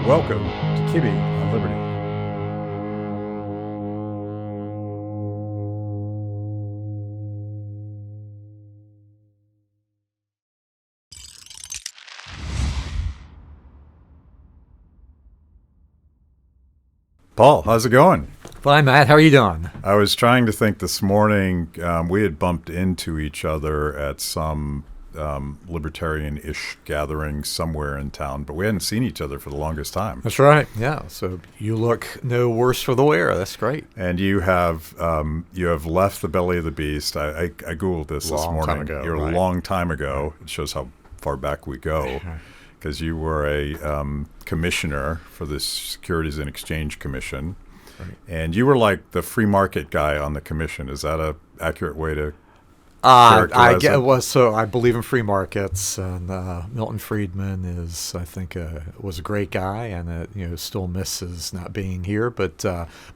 Welcome to Kibbe on Liberty. Paul, how's it going? Fine, Matt. How are you doing? I was trying to think this morning. We had bumped into each other at some libertarian-ish gathering somewhere in town, but we hadn't seen each other for the longest time. That's right. Yeah. So you look no worse for the wear. That's great. And you have left the belly of the beast. I Googled this morning. Time ago, You're right. A long time ago. It shows how far back we go. Because you were a commissioner for the Securities and Exchange Commission. Right. And you were like the free market guy on the commission. Is that a accurate way to I believe in free markets, and Milton Friedman was a great guy, and still misses not being here. But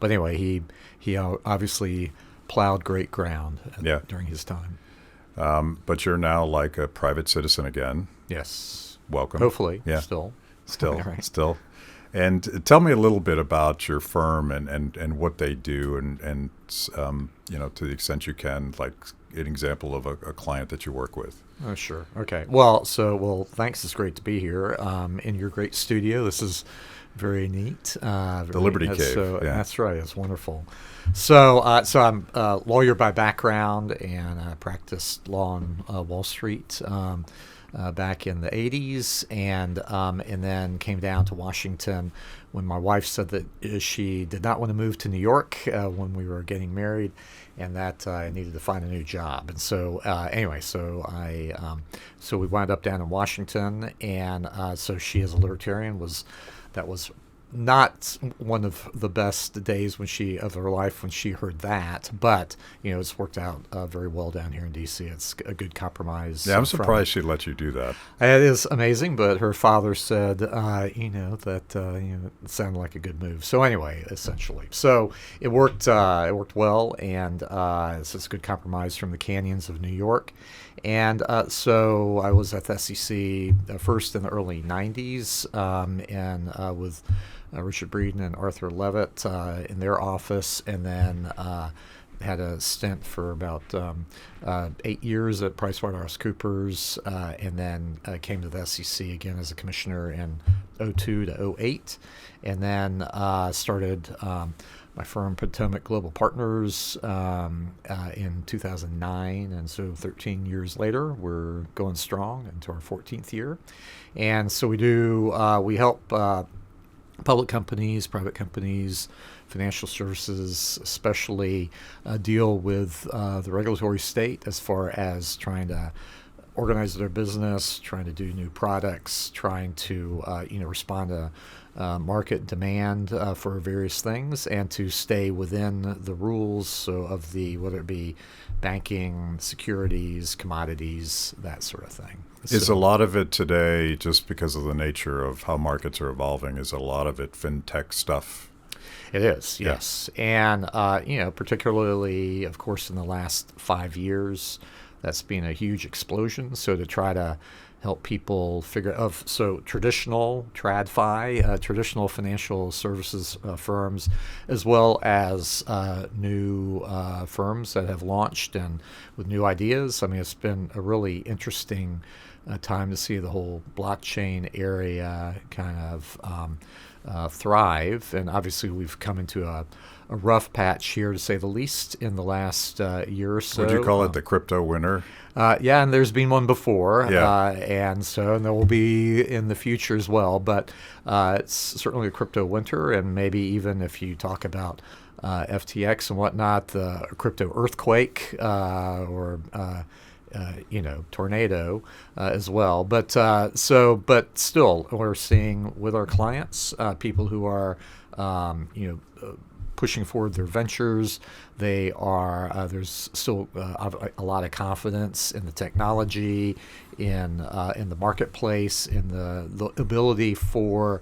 anyway, he obviously plowed great ground during his time. But you're now like a private citizen again. Yes. Welcome. Hopefully. Yeah. Still. Right. Still. And tell me a little bit about your firm and what they do, and to the extent you can, like an example of a client that you work with. Oh, sure. Okay. Well, thanks. It's great to be here in your great studio. This is very neat. The Liberty Cave. So, that's right. It's wonderful. So I'm a lawyer by background, and I practiced law on Wall Street back in the 80s, and then came down to Washington when my wife said that she did not want to move to New York when we were getting married, and that I needed to find a new job. And so so we wound up down in Washington, and so she, as a libertarian, was not one of the best days of her life when she heard that, but it's worked out very well down here in D.C. It's a good compromise. Yeah, I'm surprised she let you do that. It is amazing, but her father said, it sounded like a good move. So anyway, essentially, so it worked. It worked well, and it's a good compromise from the canyons of New York. And so I was at the SEC first in the early '90s, and with Richard Breeden and Arthur Levitt in their office, and then had a stint for about 8 years at PricewaterhouseCoopers, and then came to the SEC again as a commissioner in '02 to '08, and then started my firm Patomak Global Partners in 2009, and so 13 years later, we're going strong into our 14th year. And so we help public companies, private companies, financial services, especially deal with the regulatory state as far as trying to organize their business, trying to do new products, trying to respond to market demand for various things, and to stay within the rules of whether it be banking, securities, commodities, that sort of thing. Is a lot of it today, just because of the nature of how markets are evolving, is a lot of it fintech stuff? It is, yes. And, particularly, of course, in the last 5 years, that's been a huge explosion. So to try to help people traditional TradFi, traditional financial services firms, as well as new firms that have launched and with new ideas. I mean, it's been a really interesting time to see the whole blockchain area kind of thrive. And obviously, we've come into a rough patch here, to say the least, in the last year or so. Would you call it the crypto winter? Yeah, and there's been one before, Yeah. and there will be in the future as well. But it's certainly a crypto winter, and maybe even if you talk about FTX and whatnot, the crypto earthquake or tornado as well. But still, we're seeing with our clients people who are pushing forward their ventures. They are there's still a lot of confidence in the technology, in the marketplace, in the ability for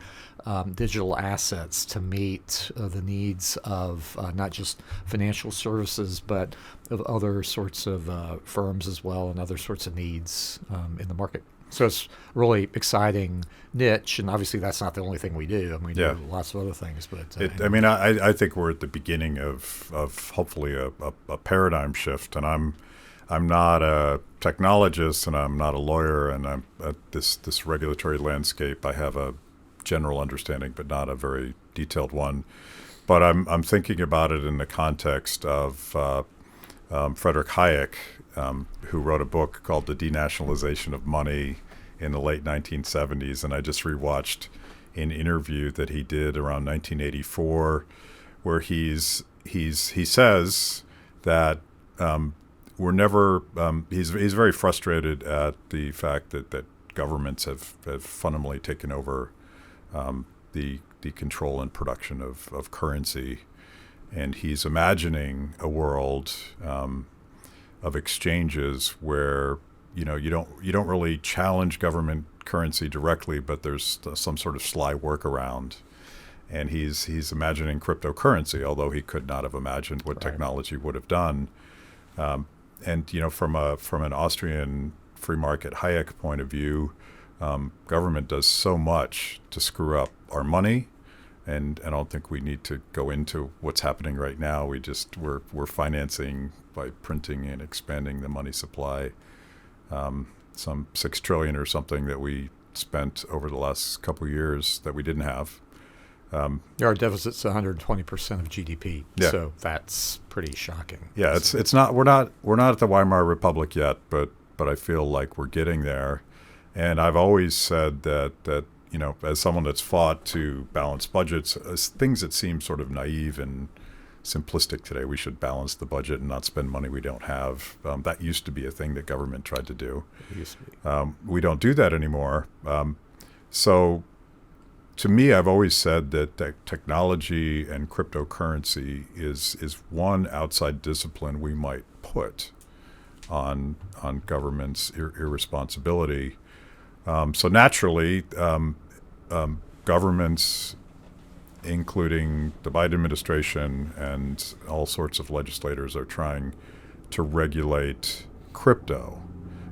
digital assets to meet the needs of not just financial services, but of other sorts of firms as well, and other sorts of needs in the market. So it's really exciting niche, and obviously that's not the only thing we do. I mean, we do lots of other things. But I think we're at the beginning of hopefully a paradigm shift, and I'm not a technologist and I'm not a lawyer, and I'm this regulatory landscape. I have a general understanding, but not a very detailed one. But I'm thinking about it in the context of Frederick Hayek, who wrote a book called The Denationalization of Money in the late 1970s, and I just rewatched an interview that he did around 1984, where he says that we're never he's very frustrated at the fact that governments have fundamentally taken over the control and production of currency, and he's imagining a world of exchanges where you don't really challenge government currency directly, but there's some sort of sly workaround. And he's imagining cryptocurrency, although he could not have imagined what technology would have done. And from an Austrian free market Hayek point of view, government does so much to screw up our money, and I don't think we need to go into what's happening right now. We're financing by printing and expanding the money supply. Some $6 trillion or something that we spent over the last couple of years that we didn't have. Our deficit's 120% of GDP, yeah. So that's pretty shocking. Yeah, it's not we're not at the Weimar Republic yet, but I feel like we're getting there. And I've always said that as someone that's fought to balance budgets, things that seem sort of naive and simplistic today, we should balance the budget and not spend money we don't have. That used to be a thing that government tried to do. It used to be. We don't do that anymore. So to me, I've always said that technology and cryptocurrency is one outside discipline we might put on government's irresponsibility. So naturally, governments, including the Biden administration and all sorts of legislators, are trying to regulate crypto,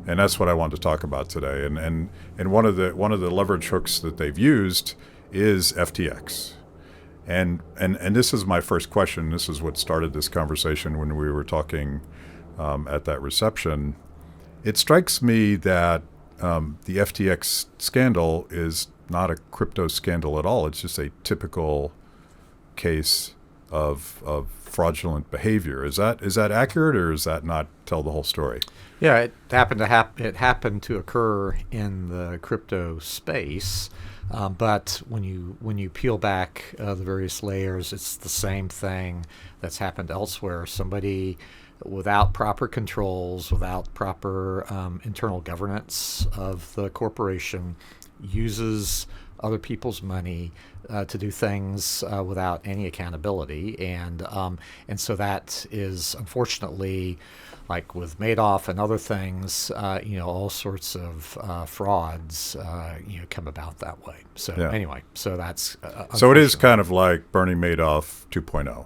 and that's what I want to talk about today. And one of the leverage hooks that they've used is FTX, and this is my first question. This is what started this conversation when we were talking at that reception. It strikes me that the FTX scandal is not a crypto scandal at all. It's just a typical case of fraudulent behavior. Is that accurate, or is that not tell the whole story? Yeah, it happened to occur in the crypto space, but when you peel back the various layers, it's the same thing that's happened elsewhere. Somebody without proper controls, without proper internal governance of the corporation, uses other people's money to do things without any accountability, and so that is unfortunately, like with Madoff and other things, all sorts of frauds come about that way. So anyway, so that's so it is kind of like Bernie Madoff 2.0.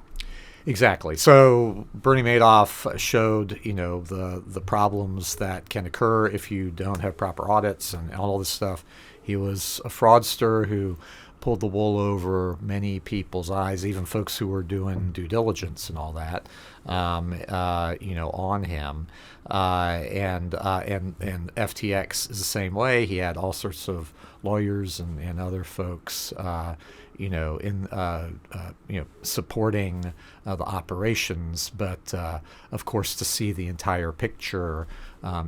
Exactly. So Bernie Madoff showed, the problems that can occur if you don't have proper audits and all this stuff. He was a fraudster who pulled the wool over many people's eyes, even folks who were doing due diligence and all that, on him. And FTX is the same way. He had all sorts of lawyers and other folks, supporting the operations, but of course, to see the entire picture,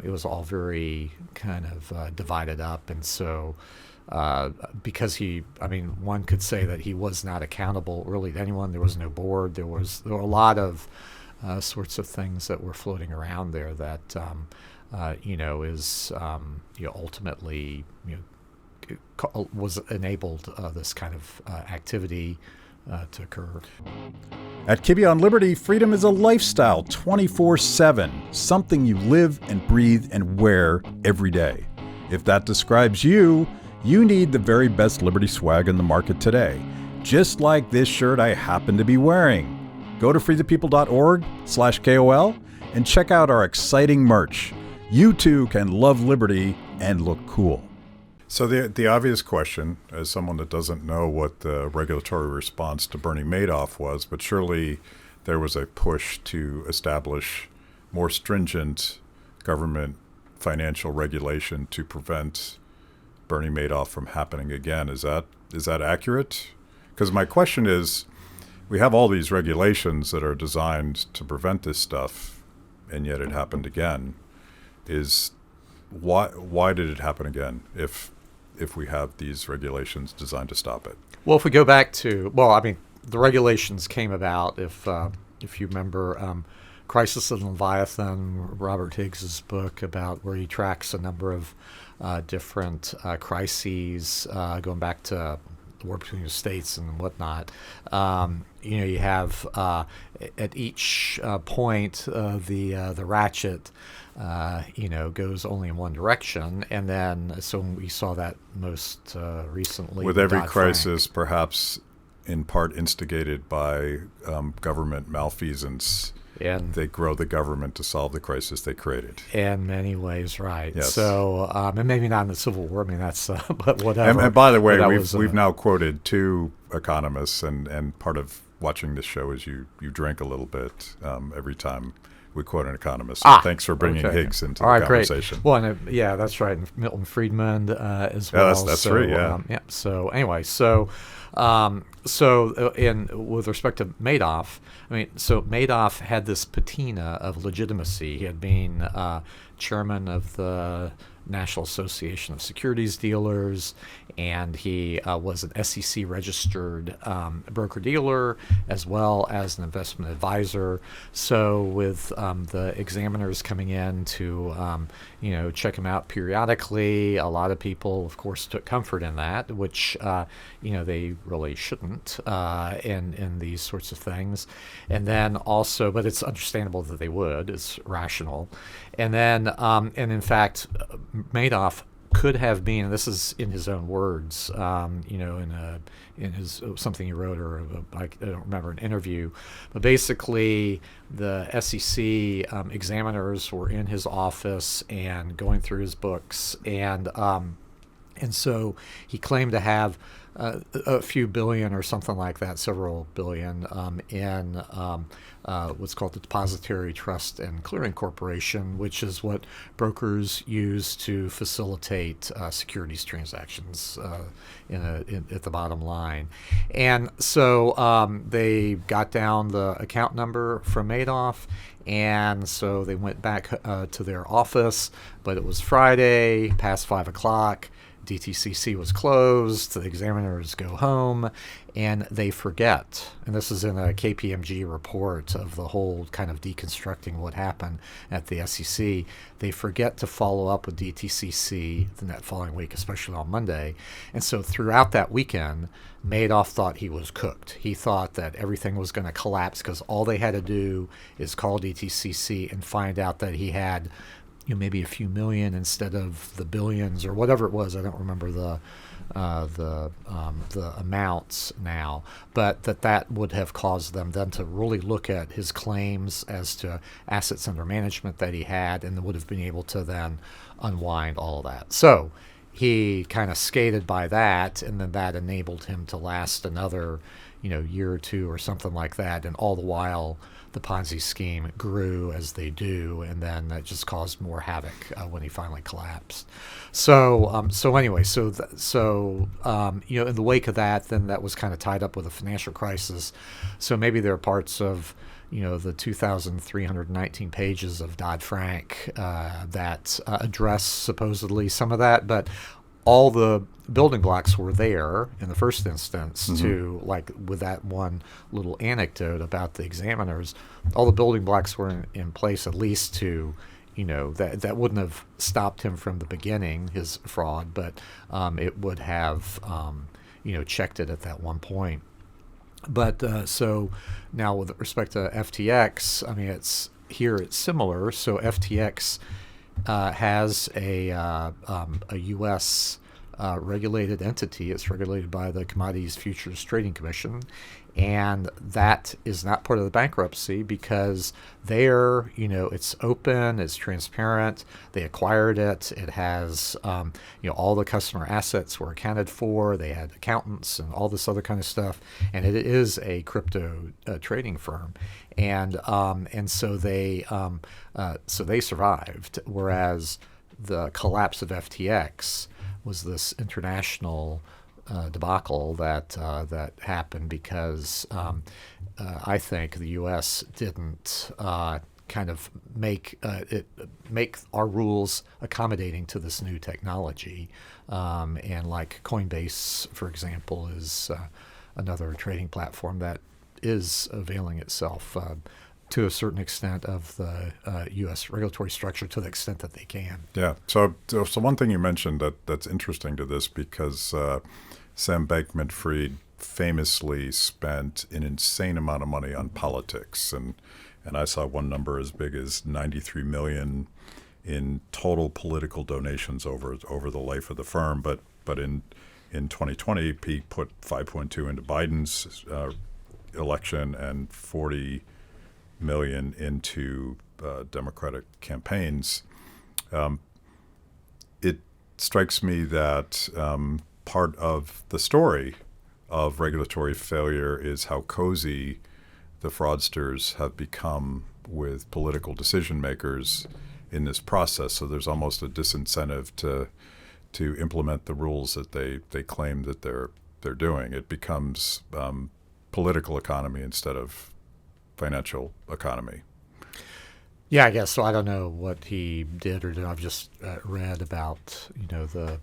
it was all very kind of divided up, and so because one could say that he was not accountable really to anyone. There was no board. There were a lot of sorts of things that were floating around there that is ultimately was enabled this kind of activity to occur. At Kibbe on Liberty, freedom is a lifestyle 24/7, something you live and breathe and wear every day. If that describes you, you need the very best Liberty swag in the market today, just like this shirt I happen to be wearing. Go to freethepeople.org/KOL and check out our exciting merch. You too can love liberty and look cool. So the obvious question, as someone that doesn't know what the regulatory response to Bernie Madoff was, but surely there was a push to establish more stringent government financial regulation to prevent Bernie Madoff from happening again. Is that accurate? Because my question is, we have all these regulations that are designed to prevent this stuff, and yet it happened again. Why did it happen again if we have these regulations designed to stop it? Well, if we go back to, the regulations came about, if you remember, Crisis of Leviathan, Robert Higgs's book, about where he tracks a number of different crises going back to the war between the states and whatnot. You have at each point the ratchet goes only in one direction, and then so we saw that most recently with every Dodd-Frank. crisis, perhaps in part instigated by government malfeasance. And they grow the government to solve the crisis they created. In many ways, right. Yes. So, and maybe not in the Civil War. I mean, that's, but whatever. And by the way, we've now quoted two economists, and part of watching this show is you drink a little bit every time we quote an economist. So thanks for bringing Higgs into the conversation. Great. Well, and, that's right. And Milton Friedman as well. Yeah, that's right. Yeah. So anyway, with respect to Madoff, so Madoff had this patina of legitimacy. He had been chairman of the National Association of Securities Dealers, and he was an SEC-registered broker-dealer as well as an investment advisor. So with the examiners coming in to check him out periodically, a lot of people, of course, took comfort in that, which they really shouldn't in these sorts of things. And then also, but it's understandable that they would. It's rational. And then, and in fact, Madoff could have been, and this is in his own words, in his something he wrote, or I don't remember, an interview, but basically the SEC examiners were in his office and going through his books, and so he claimed to have a few billion or something like that, several billion, in what's called the Depository Trust and Clearing Corporation, which is what brokers use to facilitate securities transactions at the bottom line. And so they got down the account number from Madoff, and so they went back to their office, but it was Friday, past 5 o'clock. DTCC was closed, the examiners go home, and they forget. And this is in a KPMG report of the whole kind of deconstructing what happened at the SEC. They forget to follow up with DTCC the following week, especially on Monday. And so throughout that weekend, Madoff thought he was cooked. He thought that everything was going to collapse because all they had to do is call DTCC and find out that he had maybe a few million instead of the billions or whatever it was. I don't remember the amounts now, but that would have caused them then to really look at his claims as to assets under management that he had, and would have been able to then unwind all of that. So he kind of skated by that, and then that enabled him to last another year or two or something like that, and all the while the Ponzi scheme grew as they do, and then that just caused more havoc when he finally collapsed. So anyway, in the wake of that, then that was kind of tied up with a financial crisis. So maybe there are parts of the 2,319 pages of Dodd-Frank that address supposedly some of that, but all the building blocks were there in the first instance to, like with that one little anecdote about the examiners, all the building blocks were in place at least to, that wouldn't have stopped him from the beginning, his fraud, but it would have, checked it at that one point. But so now with respect to FTX, it's similar. So FTX has a U.S. regulated entity. It's regulated by the Commodities Futures Trading Commission, and that is not part of the bankruptcy because there, it's open, it's transparent. They acquired it. It has, all the customer assets were accounted for. They had accountants and all this other kind of stuff, and it is a crypto trading firm, and so they survived. Whereas the collapse of FTX was this international debacle that happened because I think the U.S. didn't kind of make our rules accommodating to this new technology, and like Coinbase, for example, is another trading platform that is availing itself to a certain extent of the U.S. regulatory structure to the extent that they can. Yeah. So one thing you mentioned that's interesting to this because Sam Bankman-Fried famously spent an insane amount of money on politics, and I saw one number as big as $93 million in total political donations over the life of the firm. But in 2020, he put 5.2 into Biden's election and 40 million into Democratic campaigns. It strikes me that part of the story of regulatory failure is how cozy the fraudsters have become with political decision makers in this process. So there's almost a disincentive to implement the rules that they claim that they're doing. It becomes political economy instead of financial economy. Yeah, I guess so. I don't know what he did or did. I've just read about the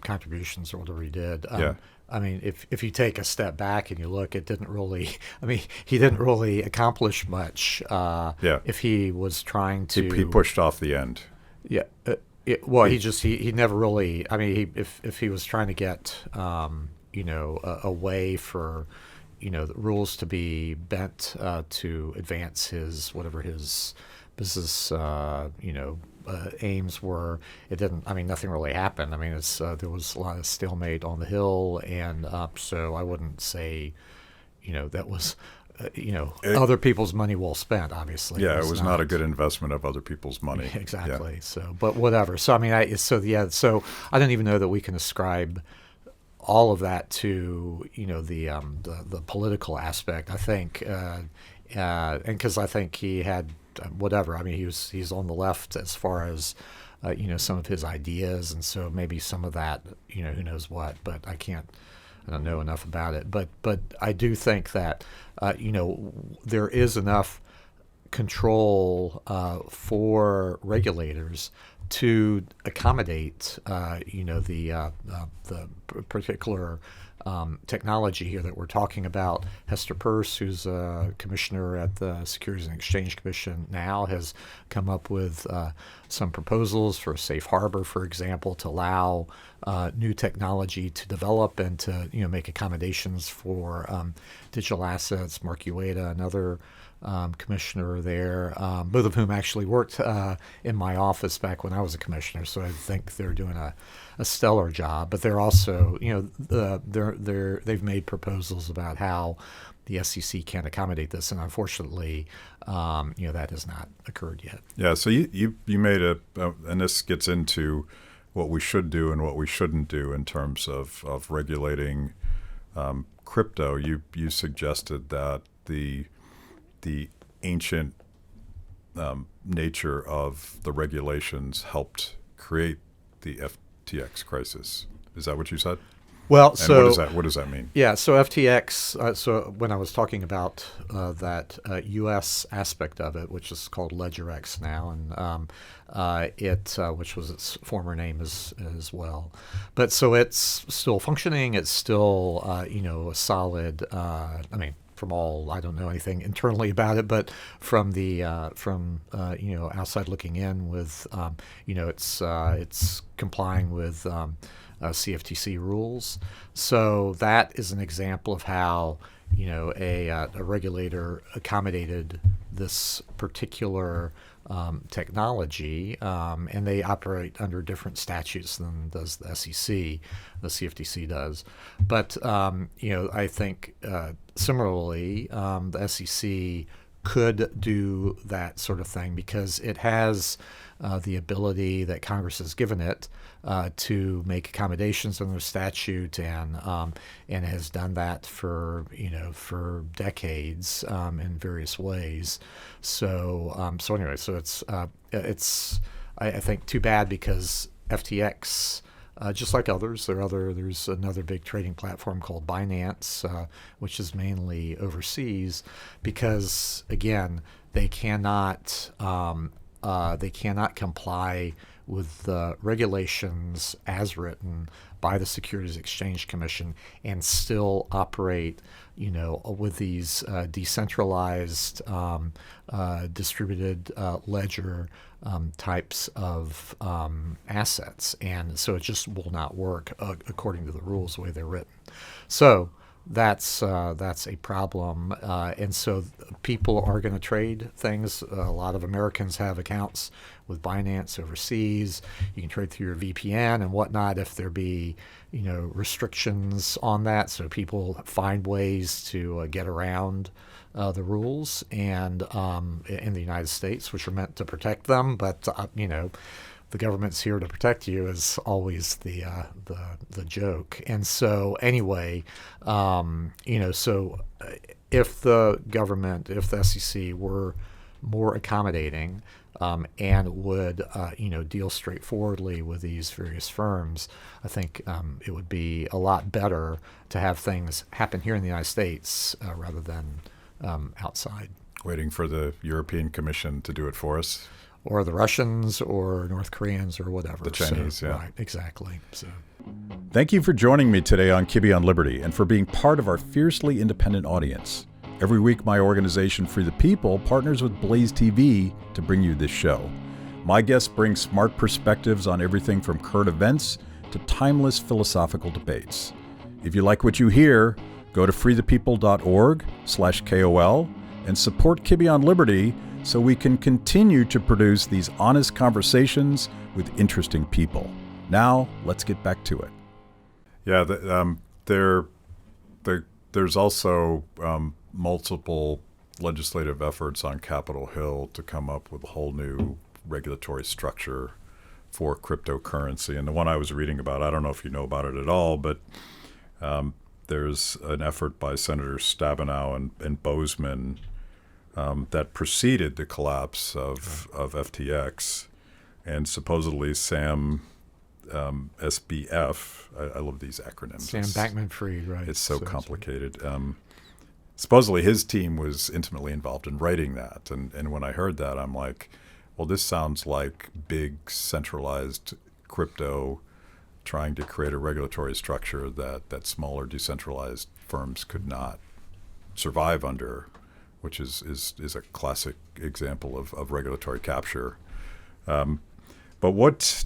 contributions or whatever he did. Yeah. I mean, if you take a step back and you look, it didn't really. I mean, he didn't really accomplish much. If he was trying to, he pushed off the end. Yeah. He never really. I mean, if he was trying to get a way for the rules to be bent to advance his business aims were, it didn't. I mean, nothing really happened. I mean, there was a lot of stalemate on the Hill, and so I wouldn't say that was other people's money well spent. Obviously, yeah, it was not a good investment of other people's money. Exactly. Yeah. So, but whatever. So I mean, so I don't even know that we can ascribe all of that to the political aspect. I think, and because I think he had whatever. I mean, he's on the left as far as some of his ideas, and so maybe some of that who knows what. But I don't know enough about it. But I do think that there is enough control for regulators to accommodate, the particular technology here that we're talking about. Hester Peirce, who's a commissioner at the Securities and Exchange Commission now, has come up with some proposals for a safe harbor, for example, to allow new technology to develop and to make accommodations for digital assets. Mark Ueda, another commissioner there, both of whom actually worked in my office back when I was a commissioner. So I think they're doing a stellar job. But they're also, they've made proposals about how the SEC can accommodate this, and unfortunately, that has not occurred yet. Yeah. So you made and this gets into what we should do and what we shouldn't do in terms of regulating crypto. You suggested that the ancient nature of the regulations helped create the FTX crisis. Is that what you said? Well, and so what does that mean? Yeah, so FTX. So when I was talking about that U.S. aspect of it, which is called LedgerX now, and which was its former name as well, but so it's still functioning. It's still a solid. I mean, from all, I don't know anything internally about it, but from the outside looking in, with it's complying with CFTC rules. So that is an example of how a regulator accommodated this particular technology, and they operate under different statutes than does the SEC, the CFTC does. But I think similarly, the SEC could do that sort of thing because it has the ability that Congress has given it to make accommodations in the statute, and has done that for decades in various ways. So anyway, so it's I think too bad because FTX. Just like others, there's another big trading platform called Binance, which is mainly overseas, because again they cannot comply with the regulations as written by the Securities Exchange Commission and still operate, with these decentralized, distributed ledger types of assets, and so it just will not work according to the rules the way they're written. So that's a problem, and so people are going to trade things. A lot of Americans have accounts with Binance overseas. You can trade through your VPN and whatnot if there be restrictions on that. So people find ways to get around the rules, and in the United States, which are meant to protect them, but the government's here to protect you is always the joke. And so anyway, so if the government, if the SEC were more accommodating and would deal straightforwardly with these various firms, I think it would be a lot better to have things happen here in the United States rather than outside. Waiting for the European Commission to do it for us. Or the Russians or North Koreans or whatever. The Chinese, so, yeah. Right, exactly. So, Thank you for joining me today on Kibbe on Liberty and for being part of our fiercely independent audience. Every week, my organization, Free the People, partners with Blaze TV to bring you this show. My guests bring smart perspectives on everything from current events to timeless philosophical debates. If you like what you hear, go to freethepeople.org/KOL and support Kibbe on Liberty so we can continue to produce these honest conversations with interesting people. Now, let's get back to it. Yeah, there's also multiple legislative efforts on Capitol Hill to come up with a whole new regulatory structure for cryptocurrency. And the one I was reading about, I don't know if you know about it at all, but there's an effort by Senators Stabenow and Bozeman that preceded the collapse of FTX, and supposedly Sam SBF. I love these acronyms. Sam Bankman-Fried, right? It's so complicated. Supposedly his team was intimately involved in writing that, and when I heard that, I'm like, well, this sounds like big centralized crypto trying to create a regulatory structure that smaller decentralized firms could not survive under, which is a classic example of regulatory capture. But what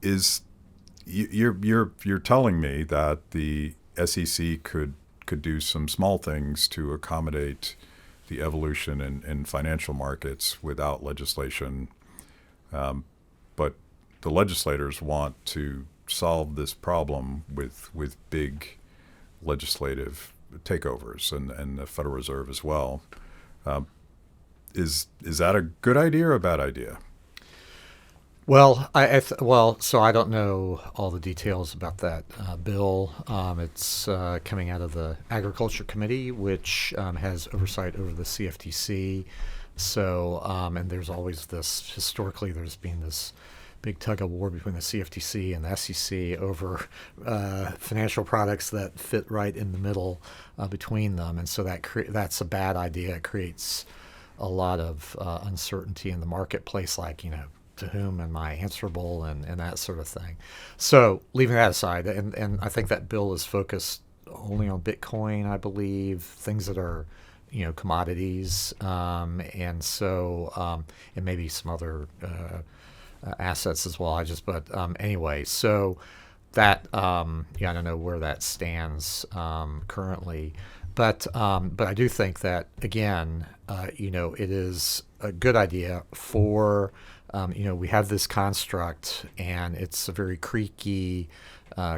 is you're telling me that the SEC could do some small things to accommodate the evolution in financial markets without legislation, but the legislators want to solve this problem with big legislative takeovers and the Federal Reserve as well. Is that a good idea or a bad idea? Well, so I don't know all the details about that bill. It's coming out of the Agriculture Committee, which has oversight over the CFTC. So, and there's always historically, there's been this big tug of war between the CFTC and the SEC over financial products that fit right in the middle between them. And so that's a bad idea. It creates a lot of uncertainty in the marketplace, like, to whom am I answerable and that sort of thing. So leaving that aside, and I think that bill is focused only on Bitcoin, I believe, things that are, commodities, and so and maybe some other assets as well. Anyway, so that I don't know where that stands currently, but I do think that again, it is a good idea for we have this construct, and it's a very creaky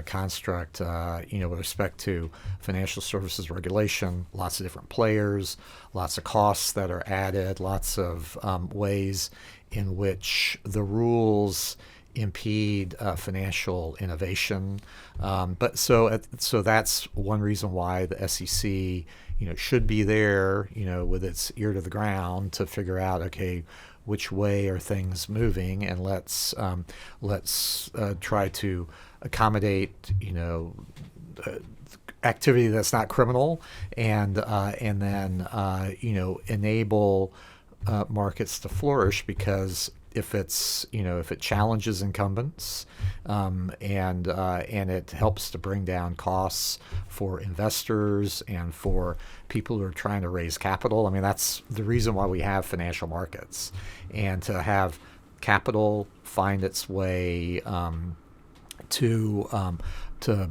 construct, with respect to financial services regulation. Lots of different players, lots of costs that are added, lots of ways in which the rules impede financial innovation. So that's one reason why the SEC, should be there, with its ear to the ground to figure out, okay, which way are things moving, and let's try to accommodate, activity that's not criminal, and then enable markets to flourish, because if it challenges incumbents, and it helps to bring down costs for investors and for people who are trying to raise capital. I mean, that's the reason why we have financial markets, and to have capital find its way to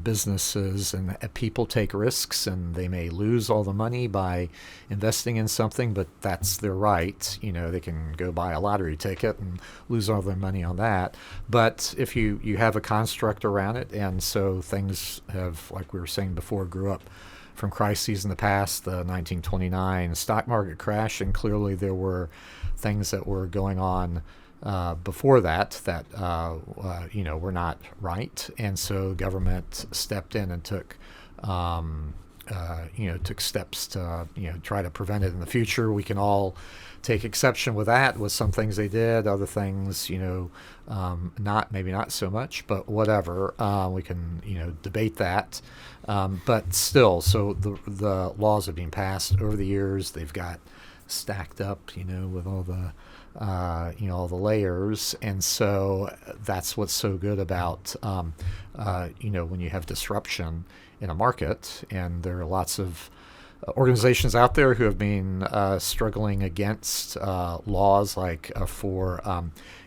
businesses, and people take risks, and they may lose all the money by investing in something, but that's their right. They can go buy a lottery ticket and lose all their money on that. But if you have a construct around it, and so things have, like we were saying before, grew up from crises in the past, the 1929 stock market crash, and clearly there were things that were going on before that were not right, and so government stepped in and took steps to try to prevent it in the future. We can all take exception with that, with some things they did, other things maybe not so much, but whatever. We can debate that, but still, so the laws have been passed over the years. They've got stacked up, with all the all the layers, and so that's what's so good about when you have disruption in a market. And there are lots of organizations out there who have been struggling against laws like for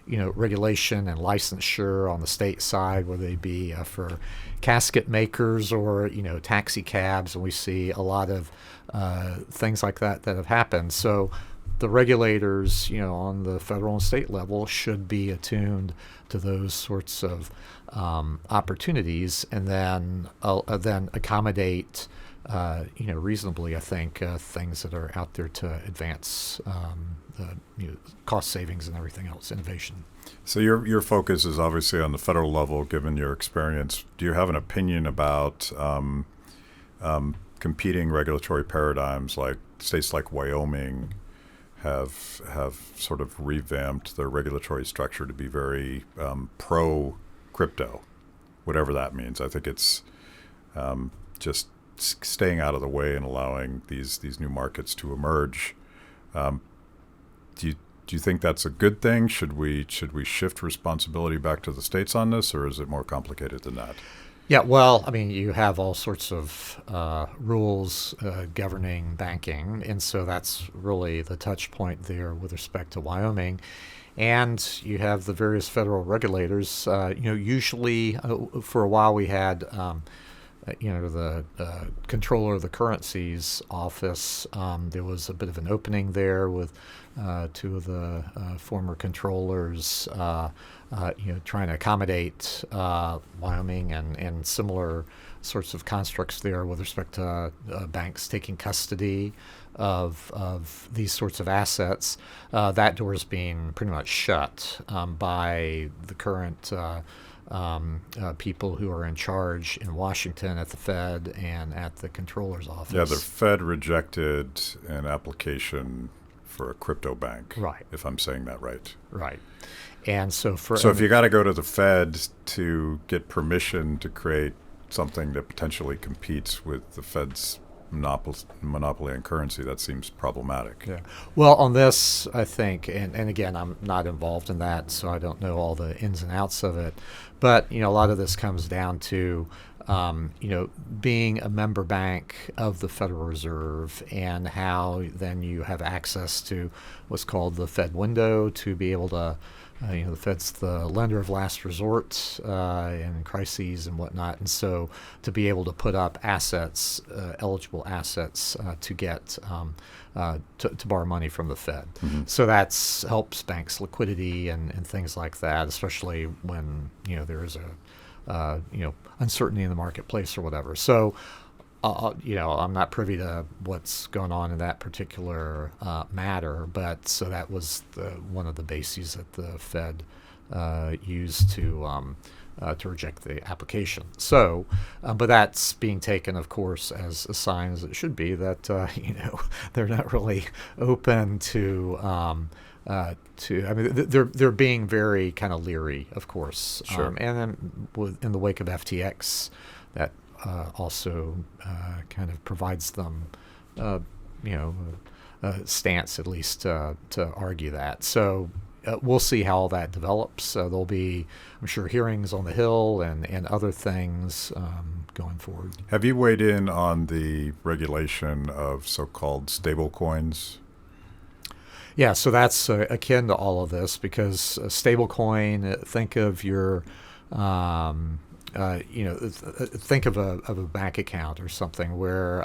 regulation and licensure on the state side, whether they be for casket makers or taxi cabs, and we see a lot of things like that have happened. So the regulators, on the federal and state level, should be attuned to those sorts of opportunities, and then accommodate, reasonably, I think, things that are out there to advance the cost savings and everything else, innovation. So your focus is obviously on the federal level, given your experience. Do you have an opinion about competing regulatory paradigms, like states like Wyoming have sort of revamped their regulatory structure to be very pro crypto, whatever that means? I think it's just staying out of the way and allowing these new markets to emerge. Do you think that's a good thing? Should we shift responsibility back to the states on this, or is it more complicated than that? Yeah, well, I mean, you have all sorts of rules governing banking, and so that's really the touch point there with respect to Wyoming. And you have the various federal regulators. Usually, for a while, we had the controller of the currencies office. There was a bit of an opening there with two of the former controllers, trying to accommodate Wyoming and similar sorts of constructs there with respect to banks taking custody of these sorts of assets. That door is being pretty much shut by the current people who are in charge in Washington at the Fed and at the controller's office. Yeah, the Fed rejected an application for a crypto bank, right? If I'm saying that right. Right. And so if you got to go to the Fed to get permission to create something that potentially competes with the Fed's monopoly on currency, that seems problematic. Yeah. Well, on this, I think, and again, I'm not involved in that, so I don't know all the ins and outs of it. But a lot of this comes down to being a member bank of the Federal Reserve, and how then you have access to what's called the Fed window to be able to The Fed's the lender of last resort in crises and whatnot, and so to be able to put up assets, eligible assets, to get to borrow money from the Fed. Mm-hmm. So that helps banks' liquidity and things like that, especially when there is a uncertainty in the marketplace or whatever. So. I'm not privy to what's going on in that particular matter, but so that was one of the bases that the Fed used to reject the application. So, but that's being taken, of course, as a sign, as it should be, that they're not really open to. They're being very kind of leery, of course. Sure. And then in the wake of FTX, that also kind of provides them, a stance at least to argue that. So we'll see how all that develops. There'll be, I'm sure, hearings on the Hill and other things going forward. Have you weighed in on the regulation of so-called stable coins? Yeah, so that's akin to all of this because a stable coin, think of your think of a bank account or something where,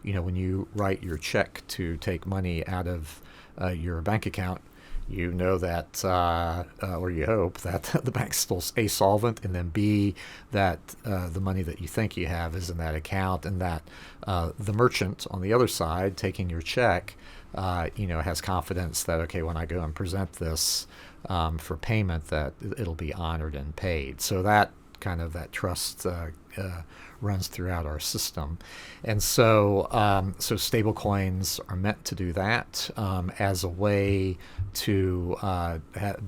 when you write your check to take money out of your bank account, you know that, or you hope that the bank's still A, solvent, and then B, that the money that you think you have is in that account, and that the merchant on the other side taking your check, has confidence that, okay, when I go and present this for payment, that it'll be honored and paid. So that kind of that trust runs throughout our system, and so stable coins are meant to do that as a way to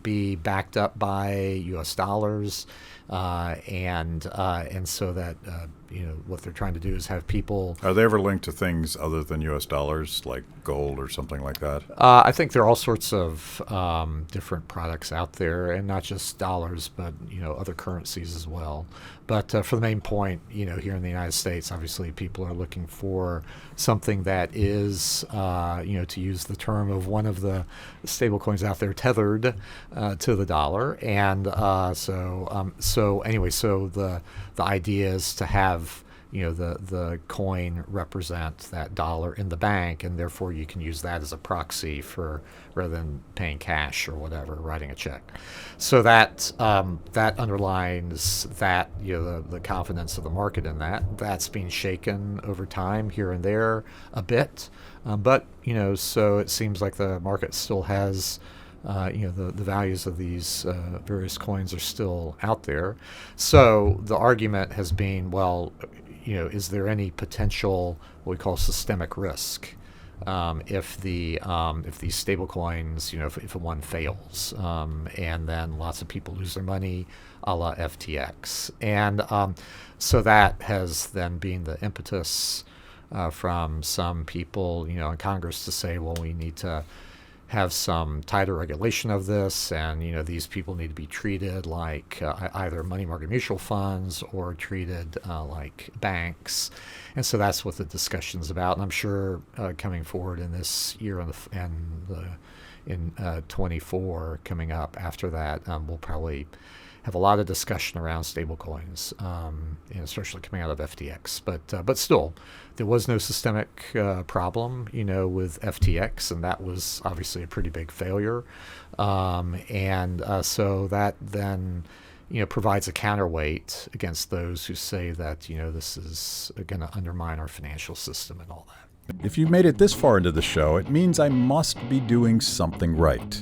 be backed up by U.S. dollars, and so that what they're trying to do is have people. Are they ever linked to things other than U.S. dollars, like gold or something like that? I think there are all sorts of different products out there, and not just dollars, but other currencies as well. But for the main point, here in the United States, obviously people are looking for something that is, to use the term of one of the stable coins out there, tethered to the dollar. And so the idea is to have the coin represent that dollar in the bank, and therefore you can use that as a proxy for rather than paying cash or whatever, writing a check. So that underlines that the confidence of the market in that's being shaken over time here and there a bit, but so it seems like the market still has. The values of these various coins are still out there. So the argument has been, well, is there any potential what we call systemic risk if these stable coins, if one fails, and then lots of people lose their money, a la FTX, and so that has then been the impetus from some people, in Congress to say, well, we need to have some tighter regulation of this, and these people need to be treated like either money market mutual funds or treated like banks, and so that's what the discussion's about. And I'm sure coming forward in this year in 24 coming up after that, we'll probably have a lot of discussion around stablecoins, especially coming out of FTX. But still, there was no systemic problem, with FTX, and that was obviously a pretty big failure. So that then, provides a counterweight against those who say that, this is going to undermine our financial system and all that. If you made it this far into the show, it means I must be doing something right.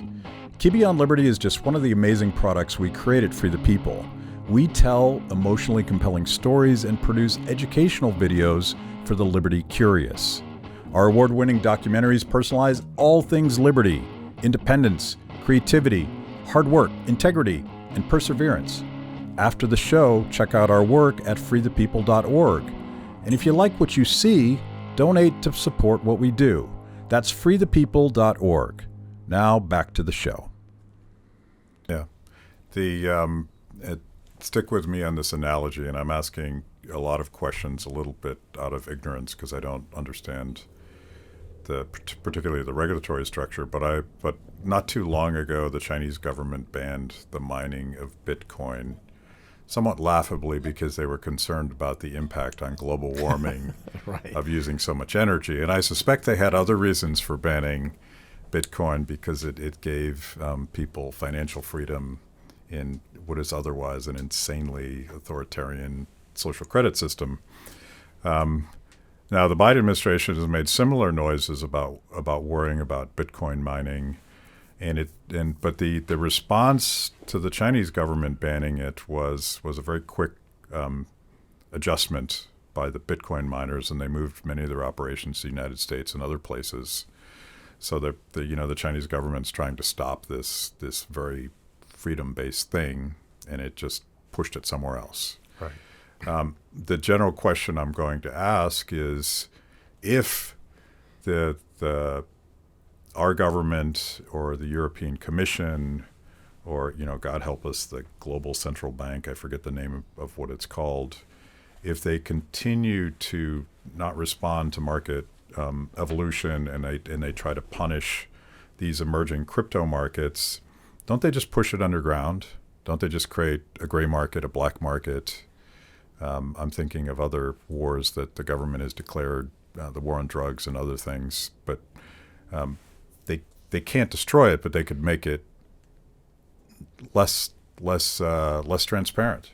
Kibbe on Liberty is just one of the amazing products we create at Free the People. We tell emotionally compelling stories and produce educational videos for the liberty curious. Our award-winning documentaries personalize all things liberty, independence, creativity, hard work, integrity, and perseverance. After the show, check out our work at freethepeople.org. And if you like what you see, donate to support what we do. That's freethepeople.org. Now back to the show. Yeah. Stick with me on this analogy, and I'm asking a lot of questions a little bit out of ignorance because I don't understand particularly the regulatory structure. But not too long ago, the Chinese government banned the mining of Bitcoin, somewhat laughably because they were concerned about the impact on global warming Right. of using so much energy. And I suspect they had other reasons for banning Bitcoin because it gave people financial freedom in what is otherwise an insanely authoritarian social credit system. Now, the Biden administration has made similar noises about worrying about Bitcoin mining, but the response to the Chinese government banning it was a very quick adjustment by the Bitcoin miners, and they moved many of their operations to the United States and other places. So the Chinese government's trying to stop this very freedom-based thing, and it just pushed it somewhere else. Right. The general question I'm going to ask is, if our government or the European Commission or, God help us, the Global Central Bank, I forget the name of what it's called, if they continue to not respond to market evolution and they try to punish these emerging crypto markets, don't they just push it underground? Don't they just create a gray market, a black market? I'm thinking of other wars that the government has declared, the war on drugs and other things, but they can't destroy it, but they could make it less transparent,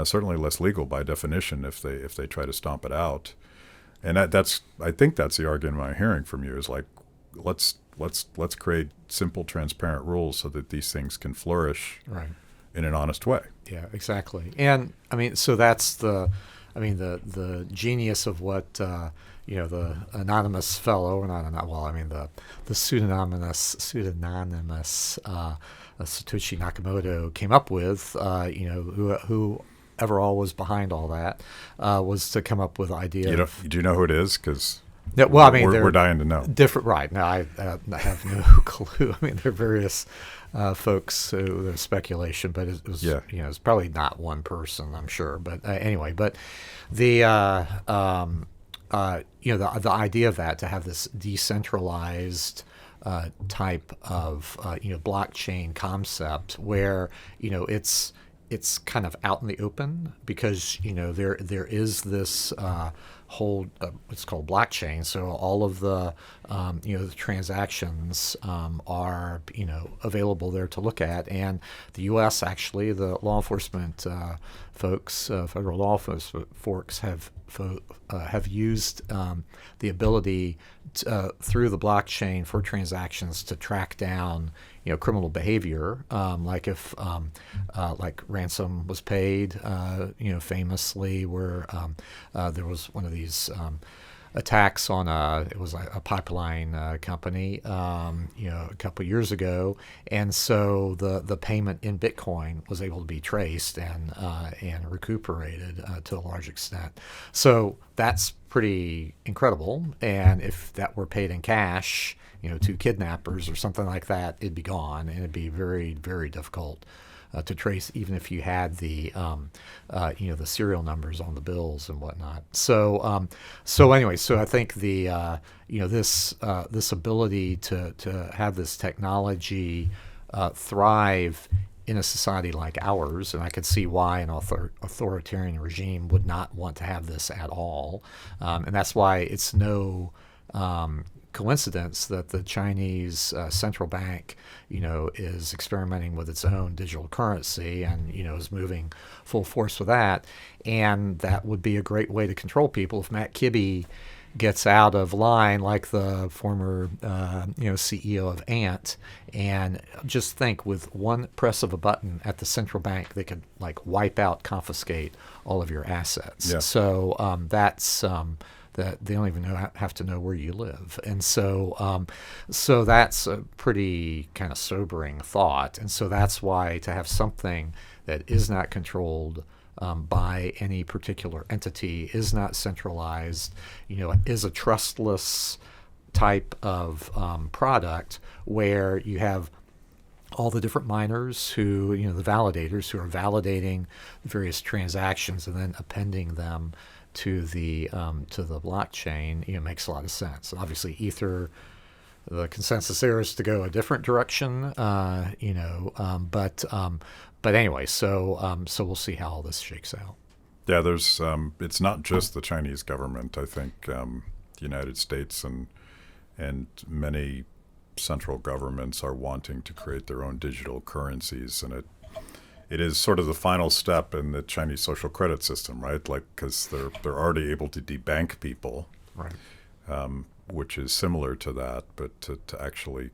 certainly less legal by definition if they try to stomp it out. And I think that's the argument I'm hearing from you is like, let's create simple, transparent rules so that these things can flourish Right. in an honest way. Yeah, exactly. And I mean, so that's the genius of what the anonymous fellow, or not well, I mean the pseudonymous Satoshi Nakamoto came up with. Whoever all was behind all that was to come up with the idea. Do you know who it is? Because yeah, well, I mean, we're dying to know. Different, right? No, I have no clue. I mean, there are various folks. There's speculation, but it was it's probably not one person, I'm sure. But anyway, but the the idea of that, to have this decentralized type of blockchain concept where it's kind of out in the open because there is this whole it's called blockchain. So all of the the transactions are available there to look at, and the U.S. actually, the law enforcement folks, federal law enforcement folks have used the ability through the blockchain for transactions to track down criminal behavior, like if like ransom was paid, famously, where there was one of these attacks on it was a pipeline company, a couple years ago, and so the payment in Bitcoin was able to be traced and recuperated to a large extent. So that's pretty incredible. And if that were paid in cash, to kidnappers or something like that, it'd be gone, and it'd be very, very difficult to trace, even if you had the the serial numbers on the bills and whatnot. So anyway, so I think the this ability to have this technology thrive in a society like ours, and I could see why an authoritarian regime would not want to have this at all, and that's why it's no coincidence that the Chinese central bank, is experimenting with its own digital currency and, is moving full force with that. And that would be a great way to control people if Matt Kibbe gets out of line, like the former, CEO of Ant. And just think, with one press of a button at the central bank, they could wipe out, confiscate all of your assets. Yeah. So that's that they don't even have to know where you live, and so that's a pretty kind of sobering thought. And so that's why, to have something that is not controlled by any particular entity, is not centralized, is a trustless type of product, where you have all the different miners who, the validators who are validating the various transactions and then appending them to the blockchain, makes a lot of sense. Obviously, Ether, the consensus there is to go a different direction, but anyway, so we'll see how all this shakes out. Yeah, there's it's not just the Chinese government. I think the United States and many central governments are wanting to create their own digital currencies, and it is sort of the final step in the Chinese social credit system, right? Like, because they're already able to debank people, Right. Which is similar to that, but to actually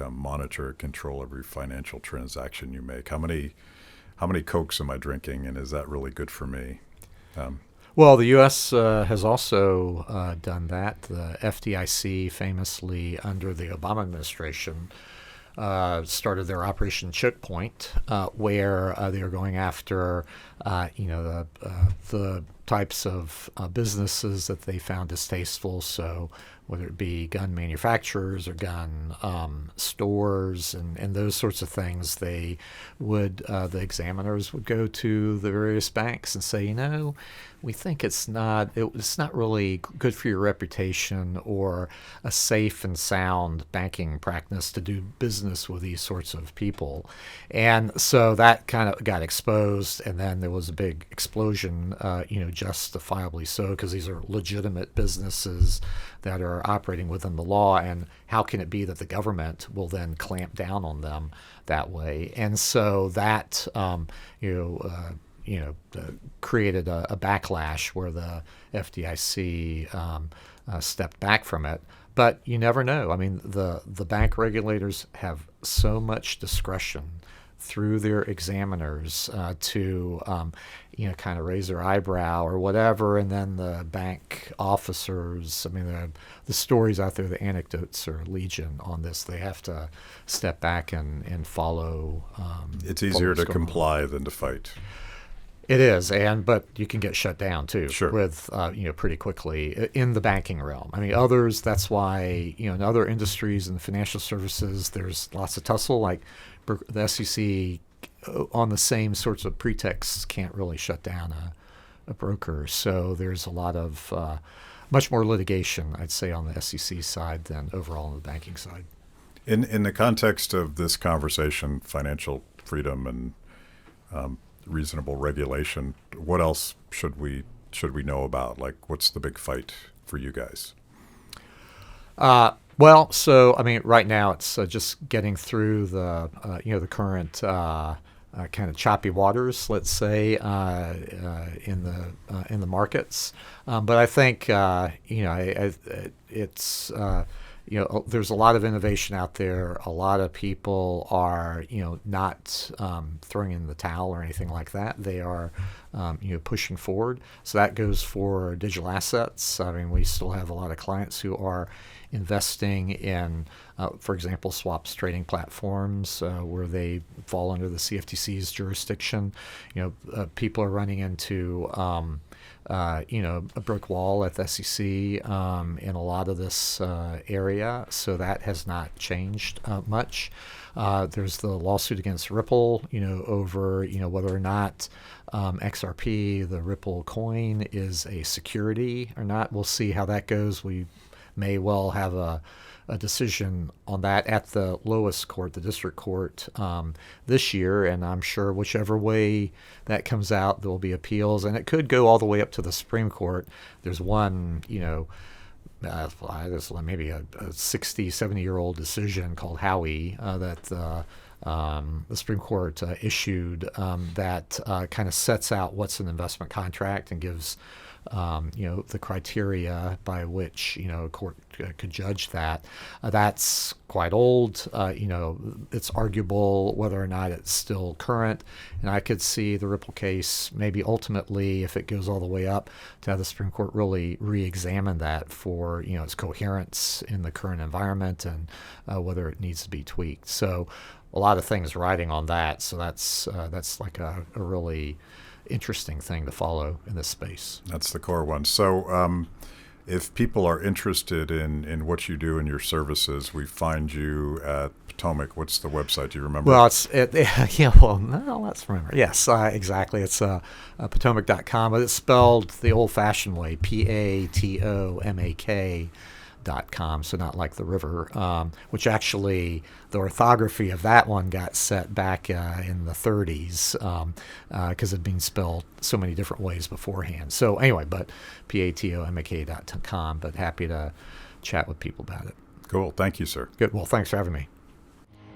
monitor and control every financial transaction you make. How many Cokes am I drinking, and is that really good for me? Well, the U.S. Has also done that. The FDIC, famously under the Obama administration, started their Operation Choke Point, where they are going after, the types of businesses that they found distasteful. So whether it be gun manufacturers or gun stores and those sorts of things, they would the examiners would go to the various banks and say, we think it's not really good for your reputation or a safe and sound banking practice to do business with these sorts of people. And so that kind of got exposed, and then there was a big explosion, justifiably so, because these are legitimate businesses that are operating within the law, and how can it be that the government will then clamp down on them that way? And so that created a backlash where the FDIC stepped back from it. But you never know. I mean, the bank regulators have so much discretion through their examiners to kind of raise their eyebrow or whatever, and then the bank officers, I mean, the stories out there, the anecdotes are legion on this. They have to step back and follow. It's easier to comply than to fight. It is, but you can get shut down too. Sure. With pretty quickly in the banking realm. I mean, others. That's why in other industries and financial services, there's lots of tussle. Like the SEC, on the same sorts of pretexts, can't really shut down a broker. So there's a lot of much more litigation, I'd say, on the SEC side than overall on the banking side. In the context of this conversation, financial freedom and reasonable regulation, what else should we know about? Like, what's the big fight for you guys? Well, so I mean, right now it's just getting through the the current kind of choppy waters, let's say, in the markets. But I think it's there's a lot of innovation out there. A lot of people are, not throwing in the towel or anything like that. They are, pushing forward. So that goes for digital assets. I mean, we still have a lot of clients who are investing in, for example, swaps trading platforms where they fall under the CFTC's jurisdiction. People are running into a brick wall at the SEC in a lot of this area, so that has not changed much. There's the lawsuit against Ripple, over whether or not XRP, the Ripple coin, is a security or not. We'll see how that goes. We may well have a decision on that at the lowest court, the district court, this year, and I'm sure whichever way that comes out, there will be appeals, and it could go all the way up to the Supreme Court. There's one, there's maybe a 60, 70-year-old decision called Howey that the Supreme Court issued that kind of sets out what's an investment contract and gives the criteria by which a court could judge that. That's quite old. It's arguable whether or not it's still current, and I could see the Ripple case maybe ultimately, if it goes all the way up, to have the Supreme Court really re-examine that for its coherence in the current environment and whether it needs to be tweaked. So a lot of things riding on that. So that's like a really interesting thing to follow in this space. That's the core one. So if people are interested in what you do and your services, we find you at Potomac. What's the website? Do you remember? Well, yeah, well, no, let's remember. Yes, exactly. It's Patomak.com, but it's spelled the old-fashioned way, Patomak.com, so not like the river, which actually the orthography of that one got set back in the 30s because it had been spelled so many different ways beforehand. So anyway, but Patomak.com, but happy to chat with people about it. Cool. Thank you, sir. Good. Well, thanks for having me.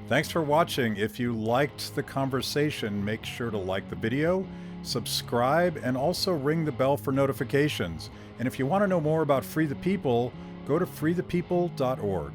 Thanks for watching. If you liked the conversation, make sure to like the video, subscribe, and also ring the bell for notifications. And if you want to know more about Free the People, go to freethepeople.org.